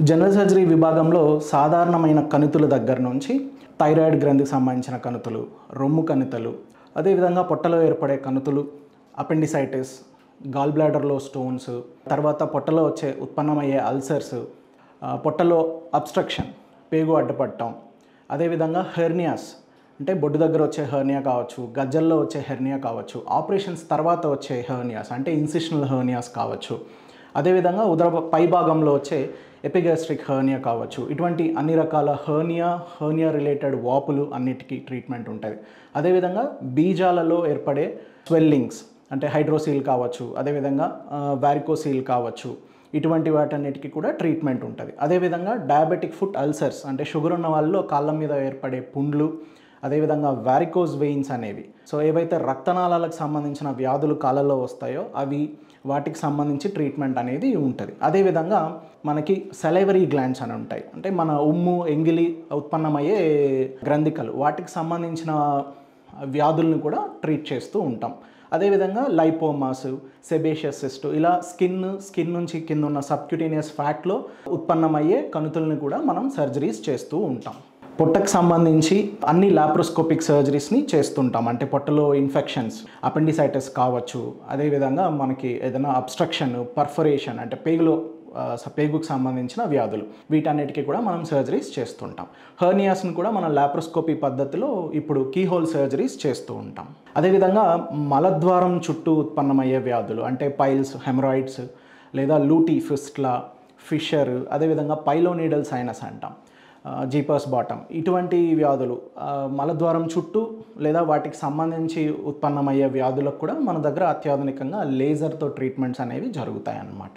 General surgery విభాగంలో సాధారణమైన కణితుల దగ్గర నుంచి థైరాయిడ్ గ్రంథికి సంబంధించిన కణితులు, రొమ్ము కణితులు, అదేవిధంగా పొట్టలో ఏర్పడే కణితులు, అపెండిసైటిస్, గాల్ బ్లాడర్లో స్టోన్స్, తర్వాత పొట్టలో వచ్చే ఉత్పన్నమయ్యే అల్సర్స్, పొట్టలో అబ్స్ట్రక్షన్, పేగు అడ్డుపడటం, అదేవిధంగా హెర్నియాస్ అంటే బొడ్డు దగ్గర వచ్చే హెర్నియా కావచ్చు, గజ్జల్లో వచ్చే హెర్నియా కావచ్చు, ఆపరేషన్స్ తర్వాత వచ్చే హెర్నియాస్ అంటే ఇన్సిషనల్ హెర్నియాస్ కావచ్చు, అదేవిధంగా ఉదర పై భాగంలో వచ్చే ఎపిగాస్ట్రిక్ హెర్నియా కావచ్చు. ఇటువంటి అన్ని రకాల హెర్నియా రిలేటెడ్ వాపులు అన్నిటికీ ట్రీట్మెంట్ ఉంటుంది. అదేవిధంగా బీజాలలో ఏర్పడే స్వెల్లింగ్స్ అంటే హైడ్రోసీల్ కావచ్చు, అదేవిధంగా వారికోసీల్ కావచ్చు, ఇటువంటి వాటన్నిటికీ కూడా ట్రీట్మెంట్ ఉంటుంది. అదేవిధంగా డయాబెటిక్ ఫుట్ అల్సర్స్ అంటే షుగర్ ఉన్న వాళ్ళలో కాళ్ళ మీద ఏర్పడే పుండ్లు, అదేవిధంగా వారికోజ్ వెయిన్స్ అనేవి, సో ఏవైతే రక్తనాళాలకు సంబంధించిన వ్యాధులు కాళ్ళలో వస్తాయో అవి వాటికి సంబంధించి ట్రీట్మెంట్ అనేది ఉంటుంది. అదేవిధంగా మనకి సెలైవరీ గ్లాండ్స్ అని ఉంటాయి, అంటే మన ఉమ్ము ఎంగిలి ఉత్పన్నమయ్యే గ్రంథికలు, వాటికి సంబంధించిన వ్యాధులను కూడా ట్రీట్ చేస్తూ ఉంటాం. అదేవిధంగా లైపోమాస్, సెబేషియస్ సిస్ట్, ఇలా స్కిన్ నుంచి కింద ఉన్న సబ్క్యూటేనియస్ ఫ్యాట్లో ఉత్పన్నమయ్యే కణుతులను కూడా మనం సర్జరీస్ చేస్తూ ఉంటాం. పొట్టకు సంబంధించి అన్ని లాప్రోస్కోపిక్ సర్జరీస్ని చేస్తుంటాం. అంటే పొట్టలో ఇన్ఫెక్షన్స్, అపెండిసైటిస్ కావచ్చు, అదేవిధంగా మనకి ఏదైనా అబ్స్ట్రక్షన్, పర్ఫరేషన్ అంటే పేగుకు సంబంధించిన వ్యాధులు, వీటన్నిటికీ కూడా మనం సర్జరీస్ చేస్తుంటాం. హెర్నియాస్ని కూడా మనం లాప్రోస్కోపీ పద్ధతిలో ఇప్పుడు కీహోల్ సర్జరీస్ చేస్తూ ఉంటాం. అదేవిధంగా మలద్వారం చుట్టూ ఉత్పన్నమయ్యే వ్యాధులు అంటే పైల్స్, హెమరాయిడ్స్, లేదా లూటీ, ఫిస్ట్లా, ఫిషర్, అదేవిధంగా పైలోనీడల్ సైనస్ అంటాం, జీపర్స్ బాటమ్, ఇటువంటి వ్యాధులు మలద్వారం చుట్టూ లేదా వాటికి సంబంధించి ఉత్పన్నమయ్యే వ్యాధులకు కూడా మన దగ్గర అత్యాధునికంగా లేజర్తో ట్రీట్మెంట్స్ అనేవి జరుగుతాయి అన్నమాట.